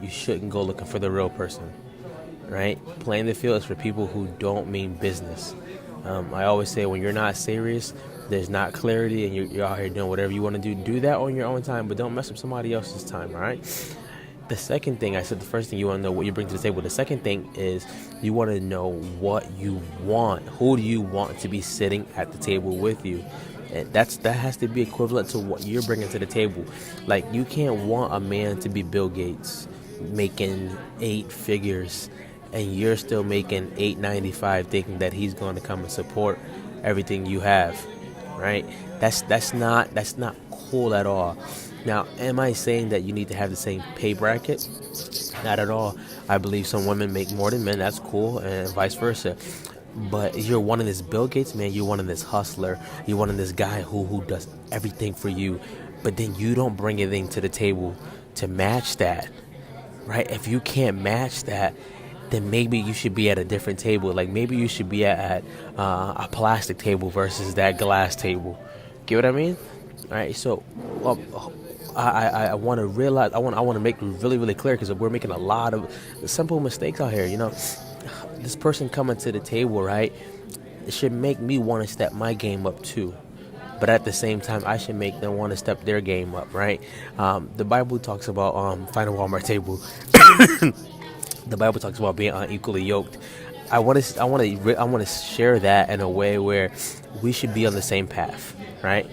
you shouldn't go looking for the real person, right? Playing the field is for people who don't mean business. I always say when you're not serious, there's not clarity, and you're out here doing whatever you want to do. Do that on your own time, but don't mess up somebody else's time, all right? The second thing, I said the first thing you want to know what you bring to the table. The second thing is you want to know what you want. Who do you want to be sitting at the table with you? And that has to be equivalent to what you're bringing to the table. Like, you can't want a man to be Bill Gates making 8 figures and you're still making 8.95, thinking that he's going to come and support everything you have, right? That's not cool at all. Now, am I saying that you need to have the same pay bracket? Not at all. I believe some women make more than men. That's cool, and vice versa. But you're wanting this Bill Gates man. You're wanting this hustler. You're wanting this guy who does everything for you. But then you don't bring anything to the table to match that, right? If you can't match that, then maybe you should be at a different table. Like, maybe you should be at a plastic table versus that glass table. Get what I mean? All right. So, I want to realize. I want to make really, really clear, because we're making a lot of simple mistakes out here. You know, this person coming to the table, right? It should make me want to step my game up too. But at the same time, I should make them want to step their game up, right? The Bible talks about find a Walmart table. The Bible talks about being unequally yoked. I want to share that in a way where we should be on the same path, right?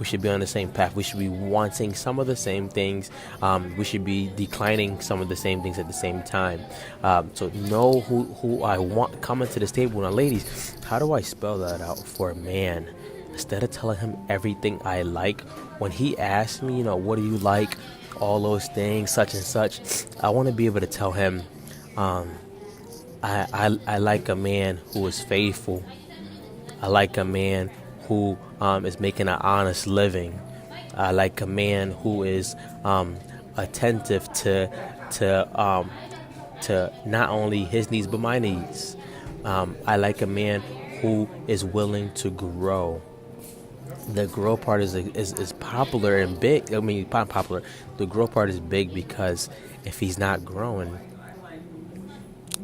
We should be on the same path. We should be wanting some of the same things. We should be declining some of the same things at the same time. So know who I want coming to this table. Now, ladies, how do I spell that out for a man? Instead of telling him everything I like, when he asks me, what do you like? All those things, such and such. I want to be able to tell him, I like a man who is faithful. I like a man who is making an honest living. I like a man who is attentive to not only his needs but my needs. I like a man who is willing to grow. The grow part is popular and big. I mean, not popular. The grow part is big because if he's not growing,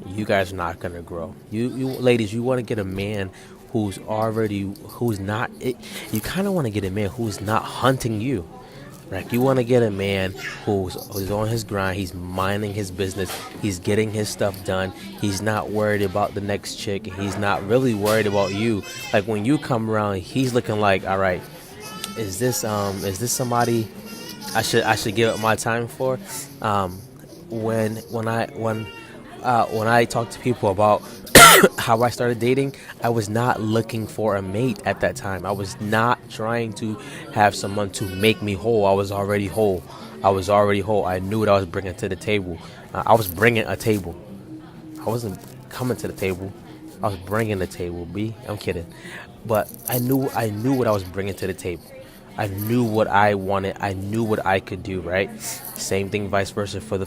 you guys are not gonna grow. You ladies, you want to get a man who's not. You kind of want to get a man who's not hunting you. Right? You want to get a man who's on his grind. He's minding his business. He's getting his stuff done. He's not worried about the next chick. He's not really worried about you. Like, when you come around, he's looking like, all right, is this somebody I should give up my time for? When I talk to people about how I started dating, I was not looking for a mate at that time. I was not trying to have someone to make me whole. I was already whole. I knew what I was bringing to the table. I was bringing a table. I wasn't coming to the table. I was bringing the table. I'm kidding. But I knew what I was bringing to the table. I knew what I wanted. I knew what I could do, right? Same thing, vice versa for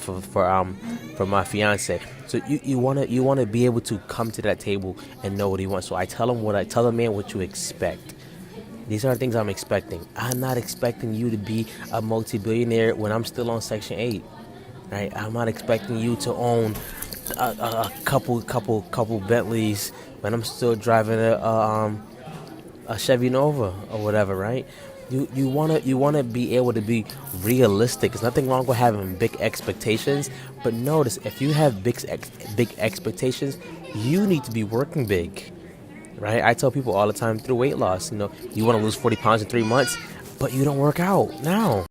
my fiance. So you wanna be able to come to that table and know what he wants. So I tell the man what you expect. These are things I'm expecting. I'm not expecting you to be a multi-billionaire when I'm still on Section 8, right? I'm not expecting you to own a couple Bentleys when I'm still driving a Chevy Nova or whatever, right? You wanna be able to be realistic. There's nothing wrong with having big expectations, but notice, if you have big expectations, you need to be working big, right? I tell people all the time through weight loss, you want to lose 40 pounds in 3 months, but you don't work out now.